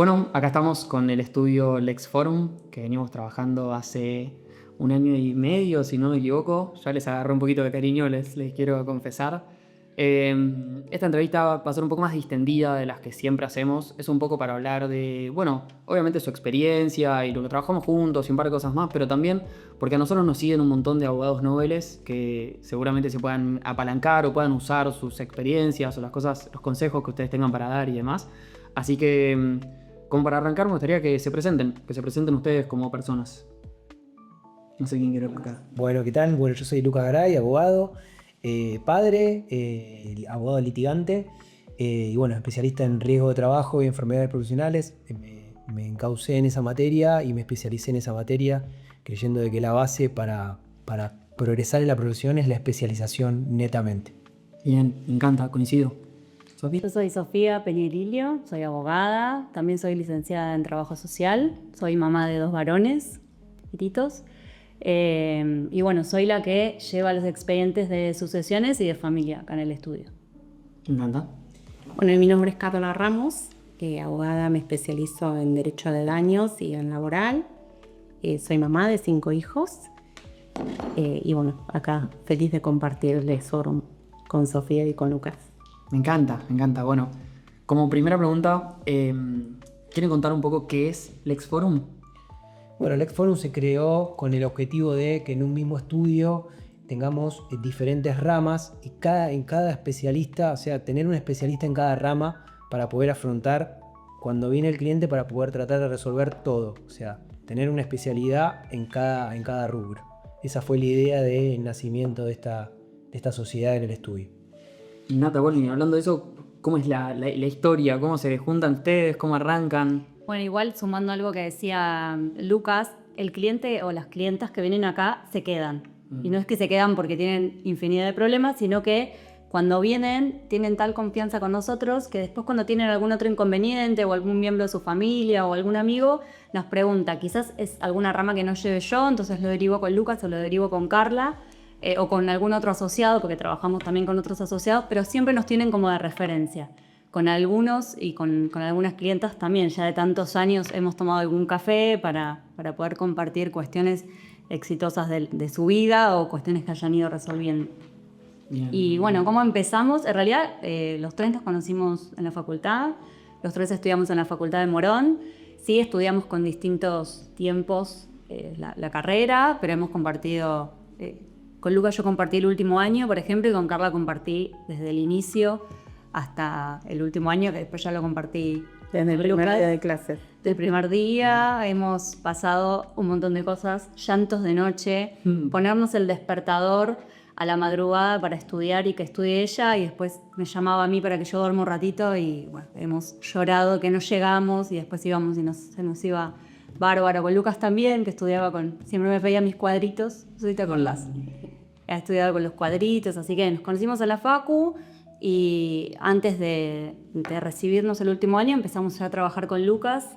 Bueno, acá estamos con el estudio Lex Forum, que venimos trabajando hace 1 año y medio, si no me equivoco. Ya les agarré un poquito de cariño, les quiero confesar. Esta entrevista va a ser un poco más distendida de las que siempre hacemos. Es un poco para hablar de, bueno, obviamente su experiencia y lo que trabajamos juntos y un par de cosas más, pero también porque a nosotros nos siguen un montón de abogados noveles que seguramente se puedan apalancar o puedan usar sus experiencias o las cosas, los consejos que ustedes tengan para dar y demás. Así que, como para arrancar, me gustaría que se presenten ustedes como personas. No sé quién quiere arrancar. Bueno, ¿qué tal? Bueno, yo soy Lucas Garay, abogado, padre, abogado litigante y bueno, especialista en riesgo de trabajo y enfermedades profesionales. Me encaucé en esa materia y me especialicé en esa materia, creyendo de que la base para progresar en la profesión es la especialización netamente. Bien, me encanta, coincido. Sofía. Yo soy Sofía Peñerillo, soy abogada, también soy licenciada en Trabajo Social, soy mamá de 2 varones, chiquititos, y bueno, soy la que lleva los expedientes de sucesiones y de familia acá en el estudio. Me encanta. Bueno, mi nombre es Carla Ramos, abogada, me especializo en Derecho de Daños y en Laboral. Soy mamá de 5 hijos y bueno, acá feliz de compartirles forum con Sofía y con Lucas. Me encanta, me encanta. Bueno, como primera pregunta, ¿quieren contar un poco qué es Lex Forum? Bueno, el Forum se creó con el objetivo de que en un mismo estudio tengamos diferentes ramas y en cada especialista, o sea, tener un especialista en cada rama para poder afrontar cuando viene el cliente, para poder tratar de resolver todo, o sea, tener una especialidad en cada rubro. Esa fue la idea del nacimiento de esta sociedad en el estudio. Nata, Bolin, hablando de eso, ¿cómo es la historia? ¿Cómo se juntan ustedes? ¿Cómo arrancan? Bueno, igual sumando algo que decía Lucas, el cliente o las clientas que vienen acá se quedan. Y no es que se quedan porque tienen infinidad de problemas, sino que cuando vienen tienen tal confianza con nosotros que después cuando tienen algún otro inconveniente o algún miembro de su familia o algún amigo nos pregunta, quizás es alguna rama que no lleve yo, entonces lo derivo con Lucas o lo derivo con Carla o con algún otro asociado, porque trabajamos también con otros asociados, pero siempre nos tienen como de referencia. Con algunos y con algunas clientas también, ya de tantos años hemos tomado algún café para poder compartir cuestiones exitosas de su vida o cuestiones que hayan ido resolviendo. Bien. Y bueno, ¿cómo empezamos? En realidad, los 3 nos conocimos en la facultad, los 3 estudiamos en la Facultad de Morón, sí estudiamos con distintos tiempos la carrera, pero hemos compartido, con Lucas yo compartí el último año, por ejemplo, y con Carla compartí desde el inicio hasta el último año, que después ya lo compartí Desde el primer día de clase. del primer día. Hemos pasado un montón de cosas, llantos de noche, ponernos el despertador a la madrugada para estudiar y que estudie ella, y después me llamaba a mí para que yo duerma un ratito y bueno, hemos llorado que no llegamos y después íbamos y se nos iba bárbaro. Con Lucas también, que estudiaba siempre me pedía mis cuadritos, ahorita con he estudiado con los cuadritos, así que nos conocimos en la facu. Y antes de recibirnos el último año empezamos ya a trabajar con Lucas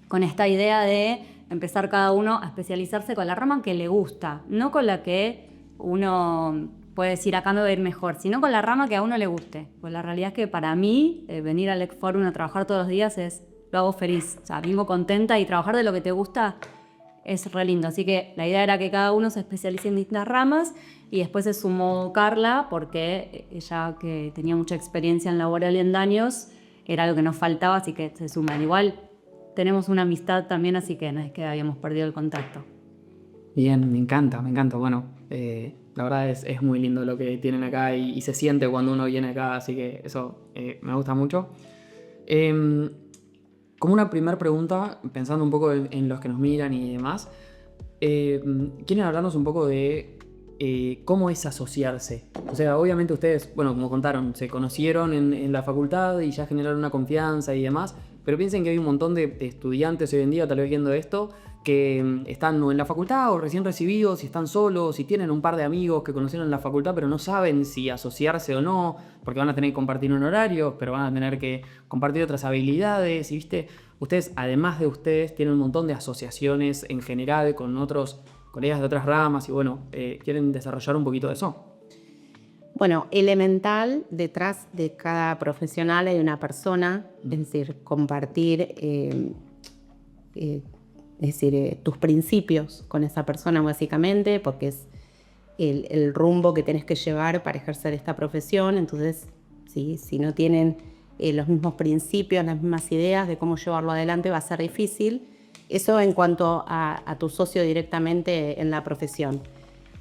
con esta idea de empezar cada uno a especializarse con la rama que le gusta, no con la que uno puede decir acá me va a ir mejor, sino con la rama que a uno le guste. Pues la realidad es que para mí venir al Lex Forum a trabajar todos los días lo hago feliz, o sea, vengo contenta y trabajar de lo que te gusta es re lindo. Así que la idea era que cada uno se especialice en distintas ramas. Y después se sumó Carla porque ella, que tenía mucha experiencia en laboral y en daños, era lo que nos faltaba, así que se suman. Igual tenemos una amistad también, así que no es que habíamos perdido el contacto. Bien, me encanta. Bueno, la verdad es muy lindo lo que tienen acá y se siente cuando uno viene acá, así que eso me gusta mucho. Como una primera pregunta, pensando un poco en los que nos miran y demás, ¿quieren hablarnos un poco de cómo es asociarse? O sea, obviamente ustedes, bueno, como contaron, se conocieron en la facultad y ya generaron una confianza y demás, pero piensen que hay un montón de estudiantes hoy en día, tal vez viendo esto, que están o en la facultad o recién recibidos, y están solos, y tienen un par de amigos que conocieron en la facultad, pero no saben si asociarse o no, porque van a tener que compartir un horario, pero van a tener que compartir otras habilidades, y viste, ustedes, además de ustedes, tienen un montón de asociaciones en general con otros colegas de otras ramas, y bueno, ¿quieren desarrollar un poquito de eso? Bueno, elemental, detrás de cada profesional hay una persona, es decir, compartir tus principios con esa persona básicamente, porque es el rumbo que tenés que llevar para ejercer esta profesión. Entonces, si no tienen los mismos principios, las mismas ideas de cómo llevarlo adelante, va a ser difícil. Eso en cuanto a tu socio directamente en la profesión.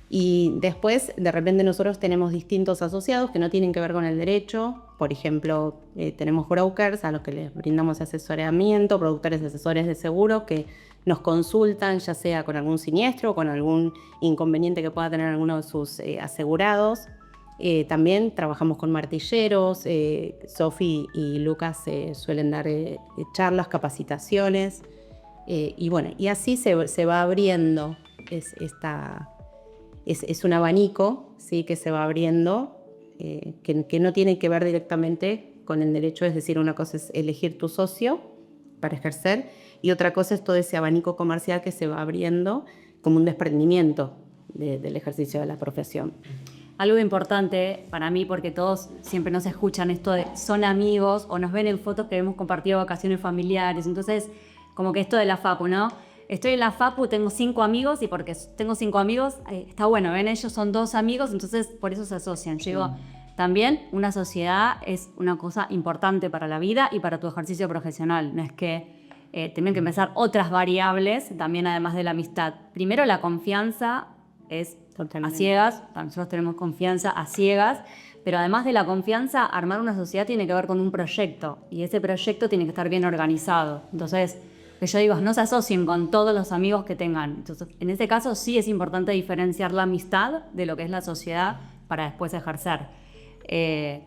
Y después, de repente, nosotros tenemos distintos asociados que no tienen que ver con el derecho. Por ejemplo, tenemos brokers a los que les brindamos asesoramiento, productores y asesores de seguro que nos consultan, ya sea con algún siniestro o con algún inconveniente que pueda tener alguno de sus asegurados. También trabajamos con martilleros. Sofi y Lucas suelen dar charlas, capacitaciones. Y bueno, y así se va abriendo es un abanico, ¿sí? Que se va abriendo, que no tiene que ver directamente con el derecho. Es decir, una cosa es elegir tu socio para ejercer y otra cosa es todo ese abanico comercial que se va abriendo como un desprendimiento del ejercicio de la profesión. Algo importante para mí, porque todos siempre nos escuchan esto de son amigos o nos ven en fotos que hemos compartido vacaciones familiares, entonces como que esto de la FAPU, ¿no? Estoy en la FAPU, tengo 5 amigos y porque tengo 5 amigos, está bueno, ven, ellos son 2 amigos, entonces por eso se asocian. Yo digo, también una sociedad es una cosa importante para la vida y para tu ejercicio profesional. No es que tienen que empezar otras variables, también además de la amistad. Primero, la confianza es a ciegas, nosotros tenemos confianza a ciegas, pero además de la confianza, armar una sociedad tiene que ver con un proyecto y ese proyecto tiene que estar bien organizado. Entonces, que yo digo, no se asocien con todos los amigos que tengan. Entonces, en este caso sí es importante diferenciar la amistad de lo que es la sociedad para después ejercer.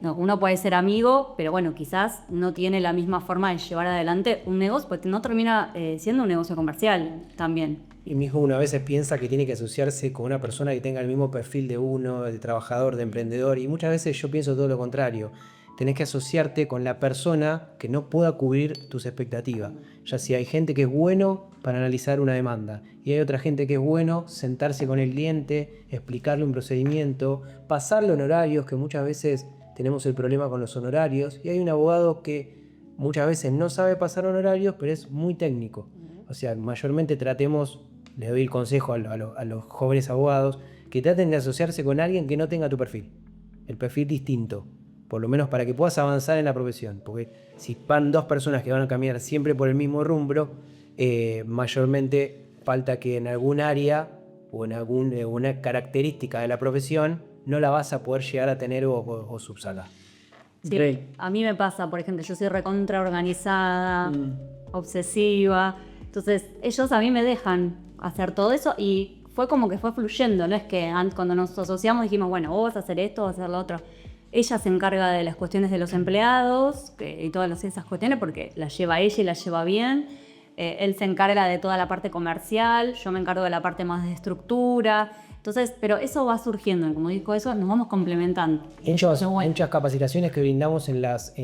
Uno puede ser amigo, pero bueno, quizás no tiene la misma forma de llevar adelante un negocio, porque no termina siendo un negocio comercial también. Y mismo uno a veces piensa que tiene que asociarse con una persona que tenga el mismo perfil de uno, de trabajador, de emprendedor, y muchas veces yo pienso todo lo contrario. Tenés que asociarte con la persona que no pueda cubrir tus expectativas. Ya si hay gente que es bueno para analizar una demanda y hay otra gente que es bueno sentarse con el cliente, explicarle un procedimiento, pasarle honorarios, que muchas veces tenemos el problema con los honorarios, y hay un abogado que muchas veces no sabe pasar honorarios, pero es muy técnico. O sea, mayormente tratemos, les doy el consejo a los jóvenes abogados, que traten de asociarse con alguien que no tenga tu perfil, el perfil distinto. Por lo menos para que puedas avanzar en la profesión, porque si van 2 personas que van a caminar siempre por el mismo rumbo, mayormente falta que en algún área o en alguna característica de la profesión no la vas a poder llegar a tener o subsanar. Sí, a mí me pasa, por ejemplo, yo soy recontra organizada, obsesiva, entonces ellos a mí me dejan hacer todo eso y fue como que fue fluyendo, no es que cuando nos asociamos dijimos, bueno, vos vas a hacer esto, vas a hacer lo otro. Ella se encarga de las cuestiones de los empleados y todas esas cuestiones porque las lleva ella y las lleva bien. Él se encarga de toda la parte comercial, yo me encargo de la parte más de estructura. Entonces, pero eso va surgiendo, como dijo eso, nos vamos complementando. Muchas capacitaciones que brindamos en las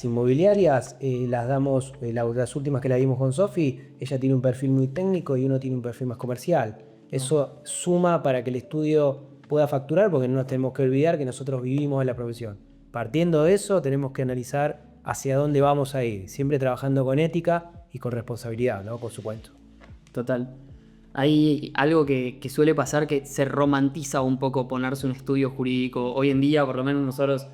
inmobiliarias, las damos, las últimas que la dimos con Sofi, ella tiene un perfil muy técnico y uno tiene un perfil más comercial. Eso suma para que el estudio pueda facturar, porque no nos tenemos que olvidar que nosotros vivimos en la profesión. Partiendo de eso, tenemos que analizar hacia dónde vamos a ir, siempre trabajando con ética y con responsabilidad, ¿no? Por supuesto. Total. Hay algo que suele pasar, que se romantiza un poco ponerse un estudio jurídico. Hoy en día, por lo menos nosotros,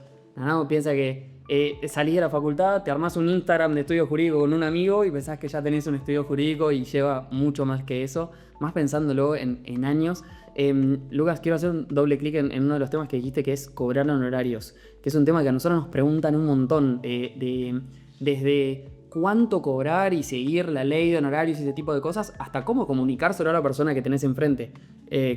piensa que salís de la facultad, te armás un Instagram de estudio jurídico con un amigo y pensás que ya tenés un estudio jurídico y lleva mucho más que eso, más pensándolo en años. Lucas, quiero hacer un doble clic en uno de los temas que dijiste, que es cobrar honorarios, que es un tema que a nosotros nos preguntan un montón, desde cuánto cobrar y seguir la ley de honorarios y ese tipo de cosas, hasta cómo comunicárselo a la persona que tenés enfrente.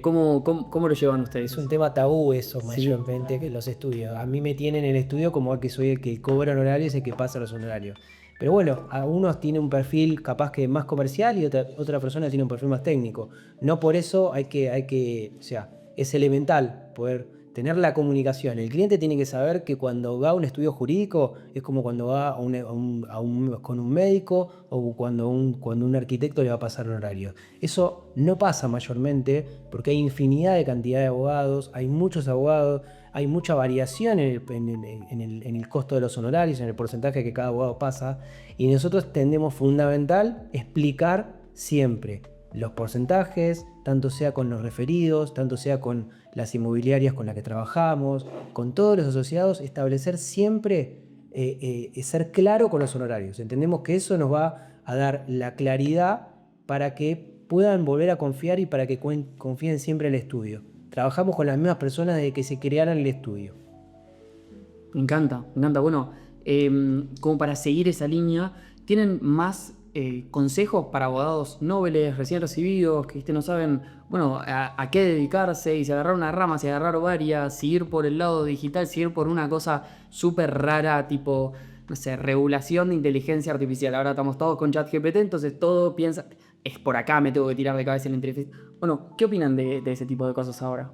¿Cómo lo llevan ustedes? Es un tema tabú eso, mayormente, que los estudios. A mí me tienen en el estudio como que soy el que cobra honorarios y el que pasa los honorarios. Pero bueno, a unos tiene un perfil capaz que más comercial y otra persona tiene un perfil más técnico. No por eso hay que, o sea, es elemental poder tener la comunicación. El cliente tiene que saber que cuando va a un estudio jurídico es como cuando va con un médico o cuando un arquitecto le va a pasar un horario. Eso no pasa mayormente porque hay infinidad de cantidad de abogados, hay muchos abogados, hay mucha variación en el costo de los honorarios, en el porcentaje que cada abogado pasa, y nosotros tendemos fundamental explicar siempre los porcentajes, tanto sea con los referidos, tanto sea con las inmobiliarias con las que trabajamos, con todos los asociados, establecer siempre, ser claro con los honorarios. Entendemos que eso nos va a dar la claridad para que puedan volver a confiar y para que confíen siempre en el estudio. Trabajamos con las mismas personas desde que se crearon el estudio. Me encanta, me encanta. Bueno, como para seguir esa línea, ¿tienen más consejos para abogados nobles, recién recibidos, que no saben, bueno, a qué dedicarse, y si agarrar una rama, si agarrar varias, si ir por el lado digital, si ir por una cosa súper rara, tipo, no sé, regulación de inteligencia artificial? Ahora estamos todos con ChatGPT, entonces todo piensa, es por acá, me tengo que tirar de cabeza en la inteligencia. Bueno, ¿qué opinan de ese tipo de cosas ahora?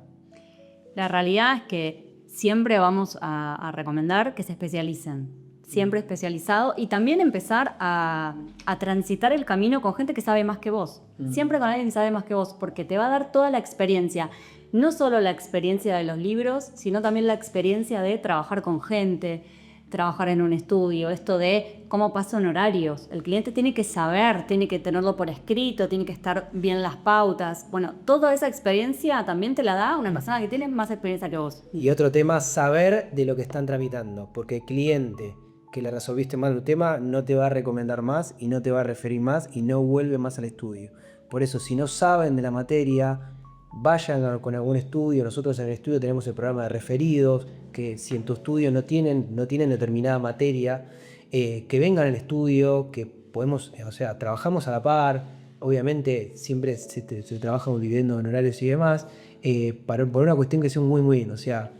La realidad es que siempre vamos a recomendar que se especialicen. Siempre especializado, y también empezar a transitar el camino con gente que sabe más que vos. Siempre con alguien que sabe más que vos, porque te va a dar toda la experiencia. No solo la experiencia de los libros, sino también la experiencia de trabajar con gente, trabajar en un estudio, esto de cómo pasan horarios. El cliente tiene que saber, tiene que tenerlo por escrito, tiene que estar bien las pautas. Bueno, toda esa experiencia también te la da una persona que tiene más experiencia que vos. Y otro tema, saber de lo que están tramitando, porque el cliente que le resolviste mal un tema no te va a recomendar más y no te va a referir más y no vuelve más al estudio. Por eso, si no saben de la materia, vayan con algún estudio. Nosotros en el estudio tenemos el programa de referidos, que si en tu estudio no tienen determinada materia, que vengan al estudio, que podemos, trabajamos a la par. Obviamente siempre se trabaja un dividendo de honorarios y demás, por una cuestión que sea muy bien. O sea,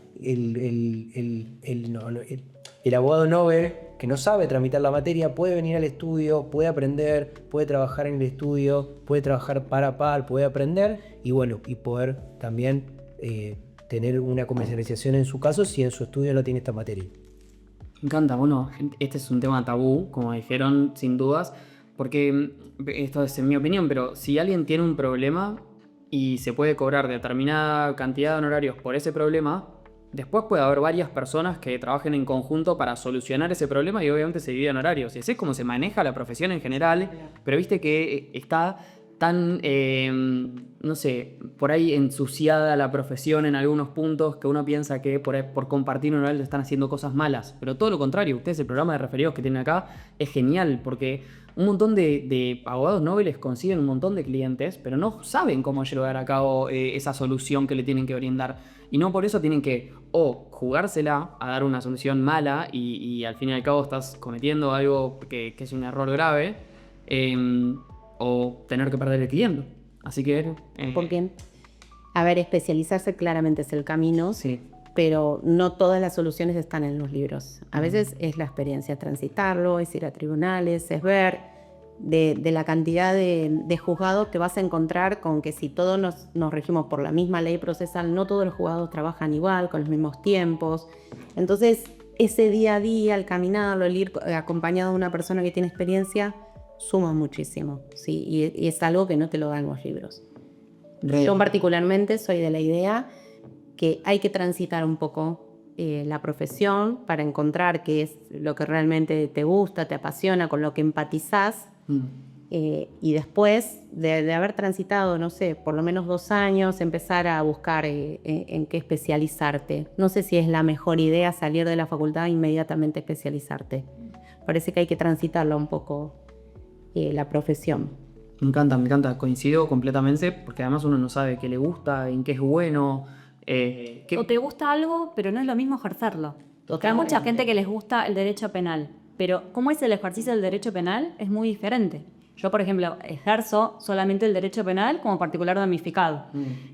el abogado novel que no sabe tramitar la materia puede venir al estudio, puede aprender, puede trabajar en el estudio, puede trabajar par a par, puede aprender y poder también tener una comercialización en su caso si en su estudio no tiene esta materia. Me encanta. Bueno, este es un tema tabú, como dijeron, sin dudas, porque esto es en mi opinión, pero si alguien tiene un problema y se puede cobrar determinada cantidad de honorarios por ese problema, después puede haber varias personas que trabajen en conjunto para solucionar ese problema y obviamente se dividen horarios. Y así es como se maneja la profesión en general, pero viste que está tan, no sé, por ahí ensuciada la profesión en algunos puntos que uno piensa que por compartir un horario están haciendo cosas malas. Pero todo lo contrario, ustedes el programa de referidos que tienen acá es genial porque un montón de abogados nobles consiguen un montón de clientes, pero no saben cómo llevar a cabo esa solución que le tienen que brindar. Y no por eso tienen que jugársela a dar una solución mala y al fin y al cabo estás cometiendo algo que es un error grave, o tener que perder el cliente. Así que... Porque, a ver, especializarse claramente es el camino, sí, pero no todas las soluciones están en los libros. A veces es la experiencia, transitarlo, es ir a tribunales, es ver de la cantidad de juzgados. Te vas a encontrar con que si todos nos regimos por la misma ley procesal, no todos los juzgados trabajan igual, con los mismos tiempos. Entonces, ese día a día, el caminarlo, el ir acompañado de una persona que tiene experiencia, suma muchísimo, ¿sí? Y es algo que no te lo dan los libros. Yo particularmente soy de la idea que hay que transitar un poco la profesión para encontrar qué es lo que realmente te gusta, te apasiona, con lo que empatizás. Y después de haber transitado, no sé, por lo menos 2 años, empezar a buscar en qué especializarte. No sé si es la mejor idea salir de la facultad e inmediatamente especializarte. Parece que hay que transitarla un poco la profesión. Me encanta, coincido completamente, porque además uno no sabe qué le gusta, en qué es bueno. O te gusta algo, pero no es lo mismo ejercerlo. Porque hay mucha gente que les gusta el derecho penal, pero cómo es el ejercicio del derecho penal es muy diferente. Yo, por ejemplo, ejerzo solamente el derecho penal como particular damnificado,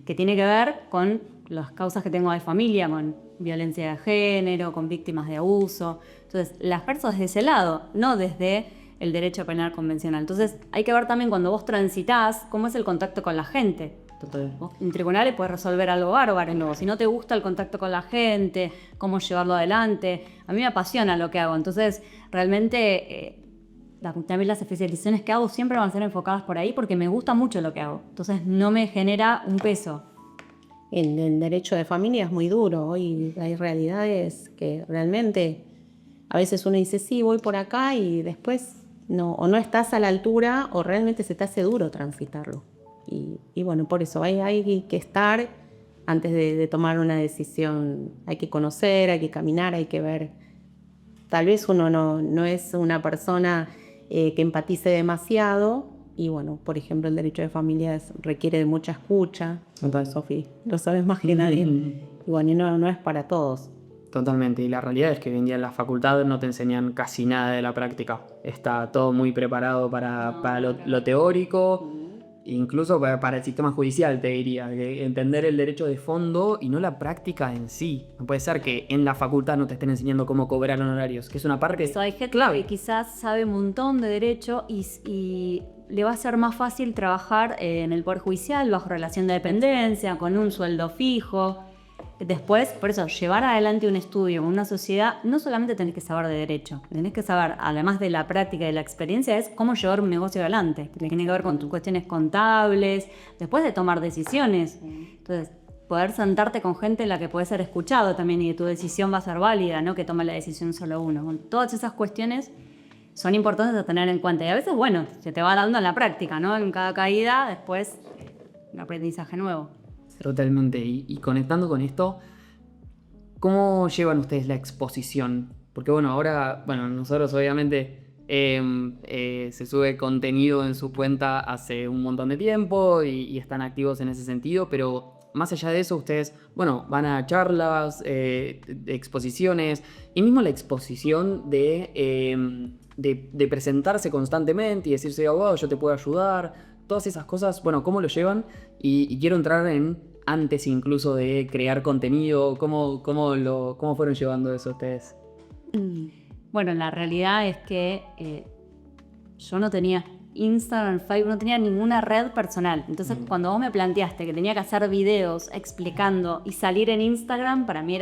que tiene que ver con las causas que tengo de familia, con violencia de género, con víctimas de abuso. Entonces, la ejerzo desde ese lado, no desde el derecho penal convencional. Entonces, hay que ver también cuando vos transitás cómo es el contacto con la gente. Total. En tribunales puedes resolver algo bárbaro, ¿no? Si no te gusta el contacto con la gente, cómo llevarlo adelante. A mí me apasiona lo que hago, entonces realmente también las especializaciones que hago siempre van a ser enfocadas por ahí porque me gusta mucho lo que hago. Entonces no me genera un peso. El derecho de familia es muy duro. Hoy hay realidades que realmente a veces uno dice, sí, voy por acá y después no, o no estás a la altura o realmente se te hace duro transitarlo. Y bueno, por eso hay que estar antes de tomar una decisión. Hay que conocer, hay que caminar, hay que ver. Tal vez uno no es una persona que empatice demasiado. Y bueno, por ejemplo, el derecho de familia requiere de mucha escucha. Entonces, Sofi, lo sabes más que nadie. Y bueno, y no es para todos. Totalmente, y la realidad es que hoy en día en la facultad no te enseñan casi nada de la práctica. Está todo muy preparado para lo teórico, incluso para el sistema judicial, te diría, que entender el derecho de fondo y no la práctica en sí. No puede ser que en la facultad no te estén enseñando cómo cobrar honorarios, que es una parte Eso, hay gente clave. que quizás sabe un montón de derecho y le va a ser más fácil trabajar en el Poder Judicial bajo relación de dependencia, con un sueldo fijo. Después, por eso, llevar adelante un estudio en una sociedad, no solamente tenés que saber de derecho, tenés que saber, además de la práctica y de la experiencia, es cómo llevar un negocio adelante, que tiene que ver con tus cuestiones contables, después de tomar decisiones. Entonces, poder sentarte con gente en la que puedes ser escuchado también y que tu decisión va a ser válida, no que tome la decisión solo uno. Bueno, todas esas cuestiones son importantes a tener en cuenta. Y a veces, bueno, se te va dando en la práctica, ¿no? En cada caída, después, un aprendizaje nuevo. Totalmente, y conectando con esto, ¿cómo llevan ustedes la exposición? Porque bueno, ahora, bueno, nosotros obviamente se sube contenido en su cuenta hace un montón de tiempo y están activos en ese sentido, pero más allá de eso, ustedes, bueno, van a charlas, de exposiciones, y mismo la exposición de presentarse constantemente y decirse, abogado, yo te puedo ayudar. Todas esas cosas, bueno, ¿cómo lo llevan? Y quiero entrar en antes incluso de crear contenido, ¿cómo fueron llevando eso ustedes? Bueno, la realidad es que yo no tenía Instagram, Facebook, no tenía ninguna red personal. Entonces, cuando vos me planteaste que tenía que hacer videos explicando y salir en Instagram, para mí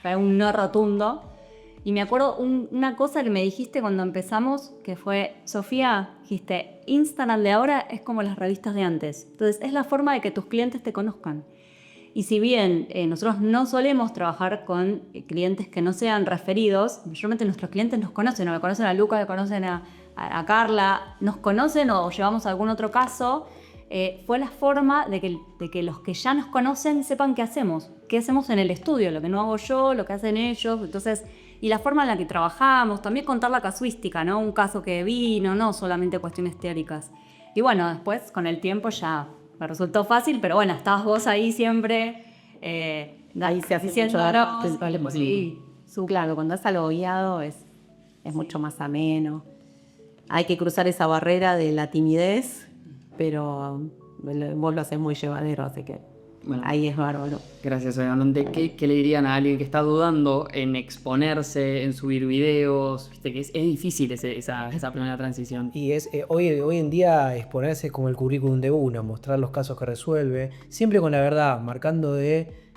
fue un no rotundo. Y me acuerdo una cosa que me dijiste cuando empezamos, que fue, Sofía, dijiste, Instagram de ahora es como las revistas de antes. Entonces, es la forma de que tus clientes te conozcan. Y si bien nosotros no solemos trabajar con clientes que no sean referidos, mayormente nuestros clientes nos conocen, o me conocen a Lucas, me conocen a Carla, nos conocen o llevamos algún otro caso, fue la forma de que los que ya nos conocen sepan qué hacemos en el estudio, lo que no hago yo, lo que hacen ellos. Entonces, y la forma en la que trabajamos, también contar la casuística, ¿no? Un caso que vino, no solamente cuestiones teóricas. Y bueno, después con el tiempo ya me resultó fácil, pero bueno, estabas vos ahí siempre. Ahí se hace mucho sí, claro, cuando es algo guiado es mucho más ameno. Hay que cruzar esa barrera de la timidez, pero vos lo haces muy llevadero, así que bueno, ahí es bárbaro. Gracias, obviamente. ¿Qué le dirían a alguien que está dudando en exponerse, en subir videos? Viste que es difícil esa primera transición. Y hoy en día exponerse como el currículum de uno, mostrar los casos que resuelve, siempre con la verdad, marcando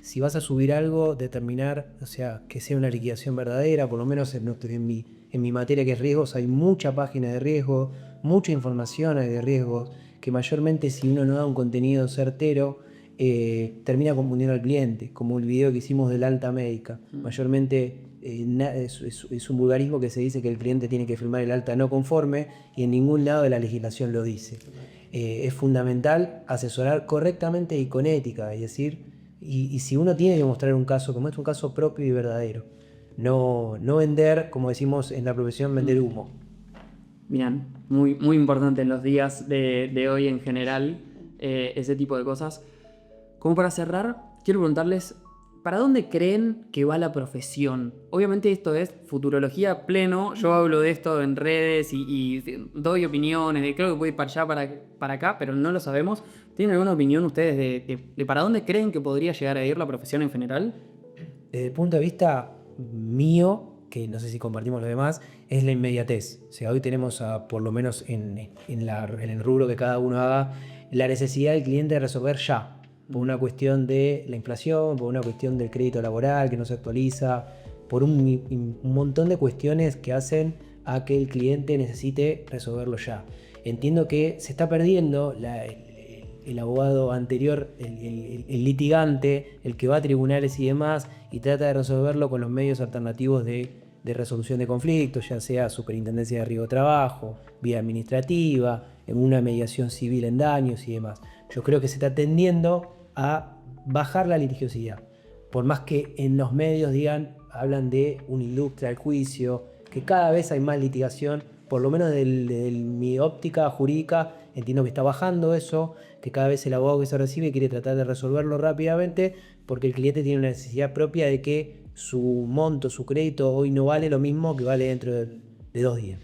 si vas a subir algo, determinar, o sea, que sea una liquidación verdadera, por lo menos en mi materia que es riesgos, hay mucha página de riesgo, mucha información hay de riesgos, que mayormente si uno no da un contenido certero, termina confundiendo al cliente, como el video que hicimos del alta médica. Mayormente es un vulgarismo que se dice que el cliente tiene que firmar el alta no conforme y en ningún lado de la legislación lo dice. Es fundamental asesorar correctamente y con ética, es decir, y si uno tiene que mostrar un caso, como es un caso propio y verdadero, no vender, como decimos en la profesión, vender humo. Bien, muy, muy importante en los días de hoy en general, ese tipo de cosas. Como para cerrar, quiero preguntarles, ¿para dónde creen que va la profesión? Obviamente esto es futurología pleno, yo hablo de esto en redes y doy opiniones, creo que puede ir para allá, para acá, pero no lo sabemos. ¿Tienen alguna opinión ustedes de para dónde creen que podría llegar a ir la profesión en general? Desde el punto de vista mío, que no sé si compartimos lo demás, es la inmediatez. O sea, hoy tenemos, por lo menos en el rubro que cada uno haga, la necesidad del cliente de resolver ya, por una cuestión de la inflación, por una cuestión del crédito laboral que no se actualiza, por un montón de cuestiones que hacen a que el cliente necesite resolverlo ya. Entiendo que se está perdiendo el abogado anterior, el litigante, el que va a tribunales y demás, y trata de resolverlo con los medios alternativos de resolución de conflictos, ya sea superintendencia de riesgo de trabajo, vía administrativa, en una mediación civil en daños y demás. Yo creo que se está tendiendo a bajar la litigiosidad. Por más que en los medios hablan de una industria del juicio, que cada vez hay más litigación, por lo menos de mi óptica jurídica, entiendo que está bajando eso, que cada vez el abogado que se recibe quiere tratar de resolverlo rápidamente, porque el cliente tiene una necesidad propia de que su monto, su crédito hoy no vale lo mismo que vale dentro de 2 días.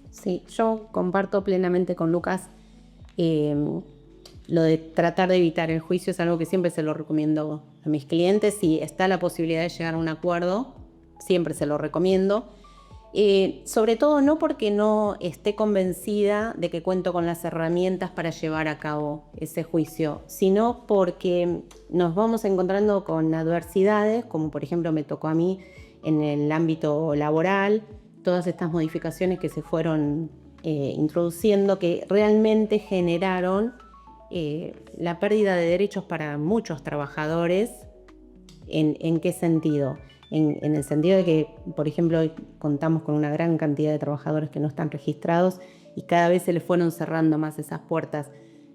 Sí, yo comparto plenamente con Lucas. Lo de tratar de evitar el juicio es algo que siempre se lo recomiendo a mis clientes. Si está la posibilidad de llegar a un acuerdo, siempre se lo recomiendo. Sobre todo no porque no esté convencida de que cuento con las herramientas para llevar a cabo ese juicio, sino porque nos vamos encontrando con adversidades, como por ejemplo me tocó a mí en el ámbito laboral, todas estas modificaciones que se fueron introduciendo, que realmente generaron la pérdida de derechos para muchos trabajadores. ¿En qué sentido? En el sentido de que, por ejemplo, hoy contamos con una gran cantidad de trabajadores que no están registrados y cada vez se les fueron cerrando más esas puertas.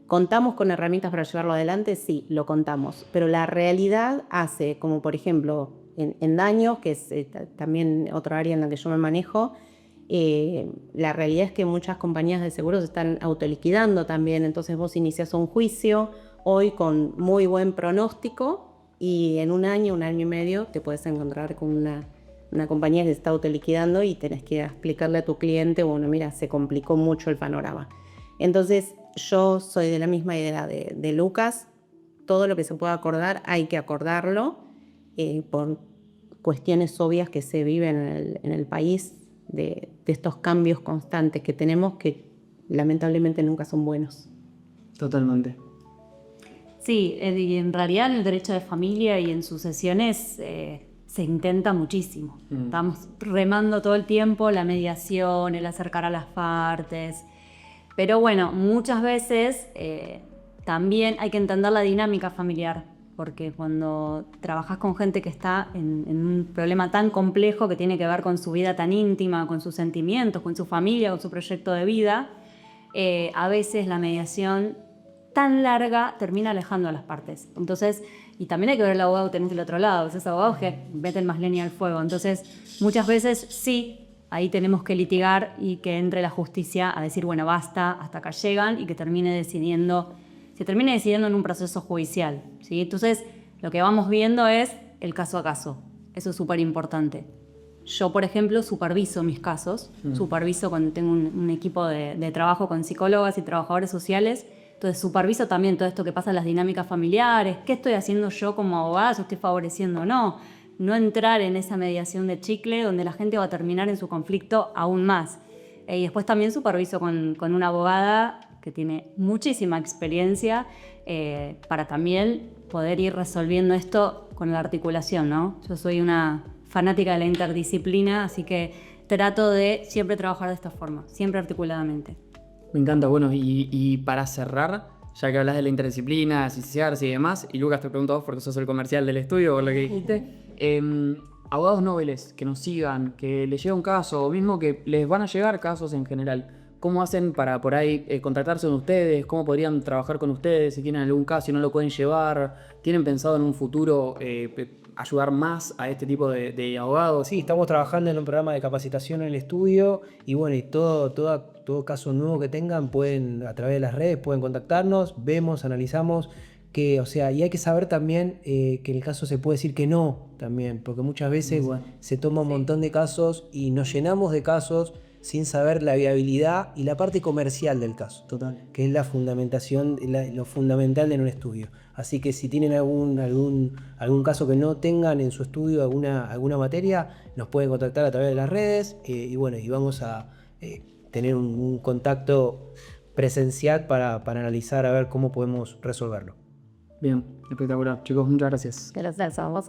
¿Contamos con herramientas para llevarlo adelante? Sí, lo contamos. Pero la realidad hace, como por ejemplo en daños, que es también otra área en la que yo me manejo, la realidad es que muchas compañías de seguros están autoliquidando también. Entonces vos iniciás un juicio hoy con muy buen pronóstico, y en un año y medio te puedes encontrar con una compañía que se está autoliquidando y tenés que explicarle a tu cliente, bueno, mira, se complicó mucho el panorama. Entonces, yo soy de la misma idea de Lucas. Todo lo que se pueda acordar, hay que acordarlo, por cuestiones obvias que se viven en el país, de estos cambios constantes que tenemos, que lamentablemente nunca son buenos. Totalmente. Sí, y en realidad en el derecho de familia y en sucesiones se intenta muchísimo. Estamos remando todo el tiempo la mediación, el acercar a las partes. Pero bueno, muchas veces también hay que entender la dinámica familiar, porque cuando trabajas con gente que está en un problema tan complejo que tiene que ver con su vida tan íntima, con sus sentimientos, con su familia, con su proyecto de vida, a veces la mediación tan larga termina alejando a las partes. Entonces, y también hay que ver el abogado que tenés del otro lado, esos abogados que meten más leña al fuego. Entonces, muchas veces sí, ahí tenemos que litigar y que entre la justicia a decir, bueno, basta, hasta acá llegan, y que se termine decidiendo en un proceso judicial, ¿sí? Entonces, lo que vamos viendo es el caso a caso. Eso es súper importante. Yo, por ejemplo, superviso mis casos, tengo un equipo de trabajo con psicólogas y trabajadores sociales. Entonces superviso también todo esto que pasa en las dinámicas familiares, qué estoy haciendo yo como abogada, si estoy favoreciendo o no. No entrar en esa mediación de chicle donde la gente va a terminar en su conflicto aún más. Y después también superviso con una abogada que tiene muchísima experiencia para también poder ir resolviendo esto con la articulación, ¿no? Yo soy una fanática de la interdisciplina, así que trato de siempre trabajar de esta forma, siempre articuladamente. Me encanta. Bueno, y para cerrar, ya que hablas de la interdisciplina, asociarse y demás, y Lucas, te pregunto a vos porque sos el comercial del estudio, por lo que dijiste, abogados nobles que nos sigan, que les llega un caso, o mismo que les van a llegar casos en general, ¿cómo hacen para por ahí contactarse con ustedes? ¿Cómo podrían trabajar con ustedes si tienen algún caso y no lo pueden llevar? ¿Tienen pensado en un futuro ayudar más a este tipo de abogados? Sí, estamos trabajando en un programa de capacitación en el estudio, y bueno, y todo caso nuevo que tengan pueden, a través de las redes, pueden contactarnos, vemos, analizamos, y hay que saber también que en el caso se puede decir que no también, porque muchas veces se toma un montón de casos y nos llenamos de casos sin saber la viabilidad y la parte comercial del caso. Total. Que es la fundamentación, lo fundamental en un estudio. Así que si tienen algún caso que no tengan en su estudio, alguna materia, nos pueden contactar a través de las redes, y vamos a tener un contacto presencial para analizar a ver cómo podemos resolverlo. Bien, espectacular. Chicos, muchas gracias. Gracias a vos.